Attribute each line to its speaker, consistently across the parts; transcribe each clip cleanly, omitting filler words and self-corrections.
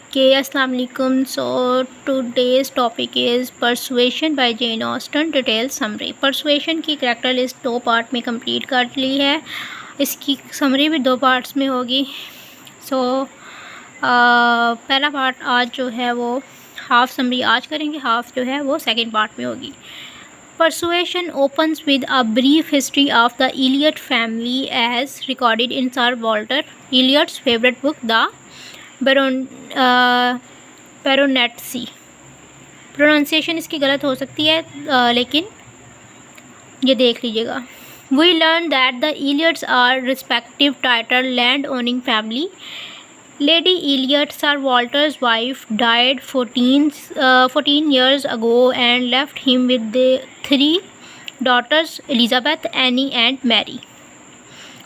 Speaker 1: Okay, Assalamu alaikum. So today's topic is Persuasion by Jane Austen. Detailed summary. Persuasion की character list 2 part में complete कर ली है. इसकी summary भी 2 parts में होगी. सो पहला पार्ट आज जो है वो हाफ समरी आज करेंगे, हाफ जो है वो सेकंड पार्ट में होगी. Persuasion opens with a brief history of the Eliot family as recorded in Sir Walter Eliot's favorite book, The Baronetcy. Pronunciation इसकी गलत हो सकती है, लेकिन ये देख लीजिएगा. We learn that the Eliots are respective titled land-owning family. Lady Eliot, Sir Walter's wife, died 14 years ago and left him with the 3 daughters, Elizabeth, Annie and Mary.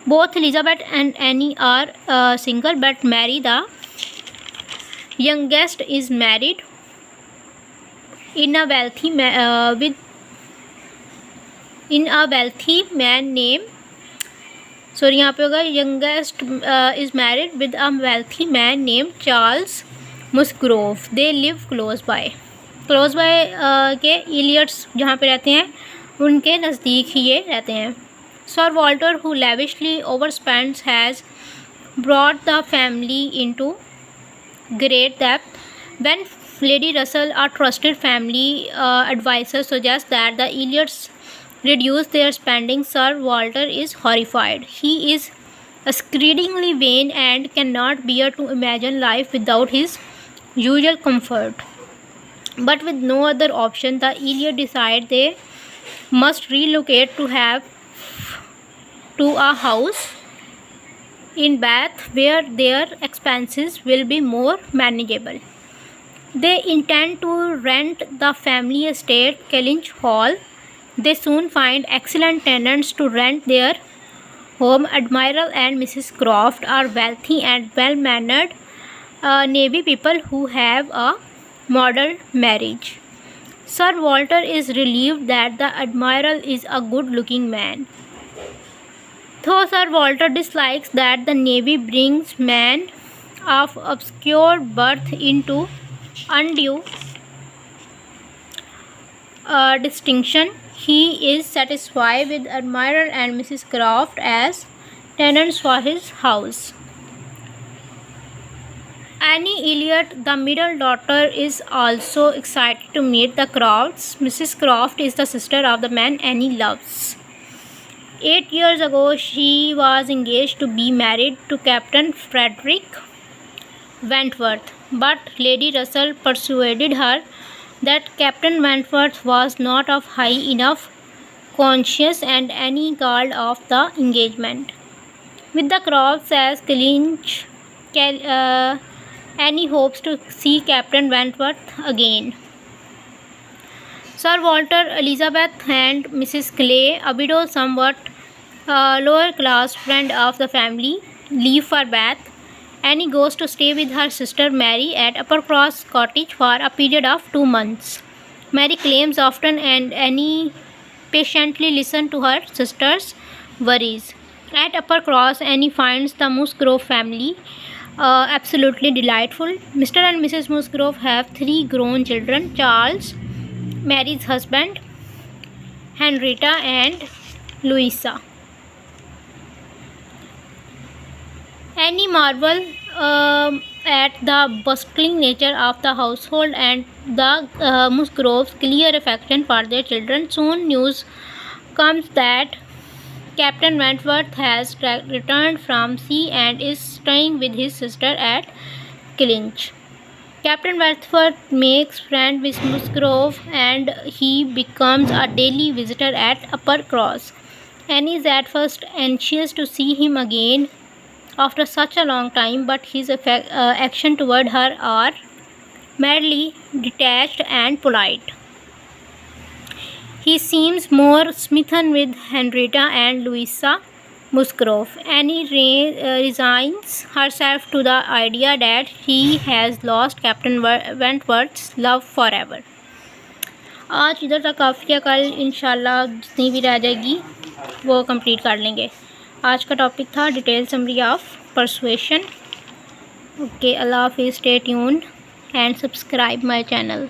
Speaker 1: Both Elizabeth and Annie are single, but Mary, the youngest, is married in a wealthy man named यहाँ पे होगा youngest is married with a wealthy man named Charles Musgrove. They live close by. के Eliots जहाँ पे रहते हैं उनके नज़दीक ही ये रहते हैं. Sir Walter, who lavishly overspends, has brought the family into great debt. When Lady Russell, a trusted family advisor, suggests that the Eliots reduce their spending, Sir Walter is horrified. He is exceedingly vain and cannot bear to imagine life without his usual comfort. But with no other option, the Eliots decide they must relocate to a house in Bath where their expenses will be more manageable. They intend to rent the family estate, Kellynch Hall. They soon find excellent tenants to rent their home. Admiral and Mrs. Croft are wealthy and well-mannered Navy people who have a model marriage. Sir Walter is relieved that the Admiral is a good-looking man. Though Sir Walter dislikes that the Navy brings men of obscure birth into undue distinction, he is satisfied with Admiral and Mrs. Croft as tenants for his house. Annie Eliot, the middle daughter, is also excited to meet the Crofts. Mrs. Croft is the sister of the man Annie loves. 8 years ago, she was engaged to be married to Captain Frederick Wentworth, but Lady Russell persuaded her that Captain Wentworth was not of high enough conscience, and Annie called off the engagement. With the Crofts as Kellynch, Annie hopes to see Captain Wentworth again. Sir Walter, Elizabeth and Mrs. Clay, a widow somewhat lower-class friend of the family, leave for Bath. Annie goes to stay with her sister Mary at Uppercross Cottage for a period of 2 months. Mary claims often, and Annie patiently listens to her sister's worries. At Uppercross, Annie finds the Musgrove family absolutely delightful. Mr. and Mrs. Musgrove have 3 grown children: Charles, Mary's husband, Henrietta, and Louisa. Annie marvels at the bustling nature of the household and the Musgroves' clear affection for their children. Soon news comes that Captain Wentworth has returned from sea and is staying with his sister at Kellynch. Captain Wentworth makes friends with Musgrove and he becomes a daily visitor at Uppercross. Annie is at first anxious to see him again after such a long time, but his action toward her are madly detached and polite. He seems more smitten with Henrietta and Louisa Musgrove. Annie resigns herself to the idea that he has lost Captain Wentworth's love forever. आज इधर तक काफ़ी है, कल इंशाल्लाह जितनी भी रह जाएगी वो कंप्लीट कर लेंगे. आज का टॉपिक था detail summary of persuasion. Okay, अल्लाह हाफिज़, stay tuned. and subscribe my channel.